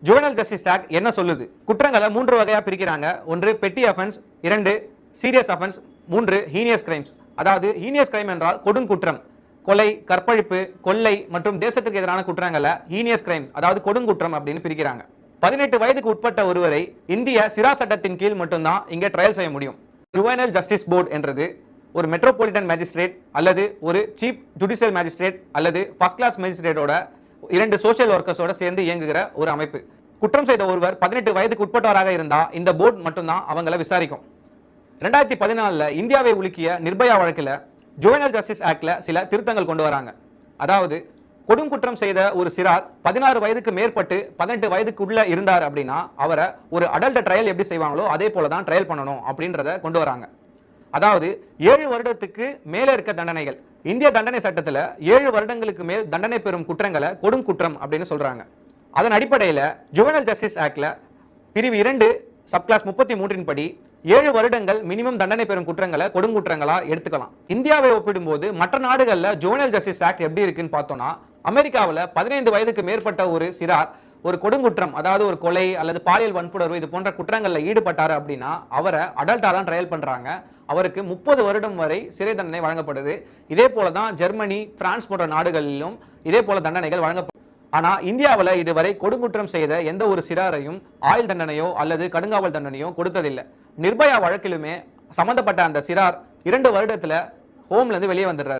Juvenile justice act என்ன சொல்லுது? குற்றங்களை 3 வகையா பிரிக்கிறாங்க. 1 petty offence, 2 serious offence, 3 heinous crimes. அதாவது ஹீனியஸ் கிரைம் என்றால் கொடுங்குற்றம், கொலை, கற்பழிப்பு, கொள்ளை மற்றும் தேசத்துக்கு எதிரான குற்றங்களை ஹீனியஸ் கிரைம் அதாவது கொடுங்குற்றம் அப்படின்னு பிரிக்கிறாங்க. 18 வயதுக்கு உட்பட்ட ஒருவரை இந்திய சிரா சட்டத்தின் கீழ் மட்டும்தான் இங்கே ட்ரையல் செய்ய முடியும். ஜுவனல் ஜஸ்டிஸ் போர்டு என்றது ஒரு மெட்ரோபாலிட்டன் மேஜிஸ்ட்ரேட் அல்லது ஒரு சீஃப் ஜுடிஷியல் மேஜிஸ்ட்ரேட் அல்லது ஃபர்ஸ்ட் கிளாஸ் மேஜிஸ்ட்ரேட்டோட 2 சோஷியல் ஒர்க்கர்ஸோட சேர்ந்து இயங்குகிற ஒரு அமைப்பு. குற்றம் செய்த ஒருவர் 18 வயதுக்கு உட்பட்டவராக இருந்தா இந்த போர்டு மட்டும்தான் அவங்களை விசாரிக்கும். 2014 இந்தியாவை உலுக்கிய நிர்பயா வழக்கில் ஜுவனல் ஜஸ்டிஸ் ஆக்ட்ல சில திருத்தங்கள் கொண்டு வராங்க. அதாவது கொடுங்குற்றம் செய்த ஒரு சிறார் 16 வயதுக்கு மேற்பட்டு 18 வயதுக்குள்ள இருந்தார் அப்படின்னா அவரை ஒரு அடல்ட் ட்ரையல் எப்படி செய்வாங்களோ அதே போல தான் ட்ரையல் பண்ணணும் அப்படின்றத கொண்டு வராங்க. அதாவது 7 வருடத்துக்கு மேலே இருக்க தண்டனைகள் இந்திய தண்டனை சட்டத்தில் 7 வருடங்களுக்கு மேல் தண்டனை பெறும் குற்றங்களை கொடும் குற்றம் அப்படின்னு சொல்றாங்க. அதன் அடிப்படையில் ஜுவனல் ஜஸ்டிஸ் ஆக்ட்ல பிரிவு 2 சப்கிளாஸ் 33 படி 7 வருடங்கள் மினிமம் தண்டனை பெறும் குற்றங்களை கொடுங்குற்றங்களா எடுத்துக்கலாம். இந்தியாவை ஒப்பிடும்போது மற்ற நாடுகளில் ஜுவனல் ஜஸ்டிஸ் ஆக்ட் எப்படி இருக்குன்னு பார்த்தோம்னா, அமெரிக்காவில் 15 வயதுக்கு மேற்பட்ட ஒரு சிறார் ஒரு கொடுங்குற்றம் அதாவது ஒரு கொலை அல்லது பாலியல் வன்புணர்வு இது போன்ற குற்றங்களில் ஈடுபட்டார் அப்படின்னா அவரை அடல்ட்டா தான் ட்ரையல் பண்றாங்க. அவருக்கு 30 வருடம் வரை சிறை தண்டனை வழங்கப்படுது. இதே போல தான் ஜெர்மனி, பிரான்ஸ் போன்ற நாடுகளிலும் இதே போல தண்டனைகள் வழங்கப்படும். ஆனா இந்தியாவில் இதுவரை கொடுங்குற்றம் செய்த எந்த ஒரு சிறாரையும் ஆயுள் தண்டனையோ அல்லது கடுங்காவல் தண்டனையோ கொடுத்ததில்லை. நிர்பயா வழக்கிலுமே சம்பந்தப்பட்ட அந்த சிறார் 2 வருடத்துல ஹோம்ல இருந்து வெளியே வந்துடுறாரு.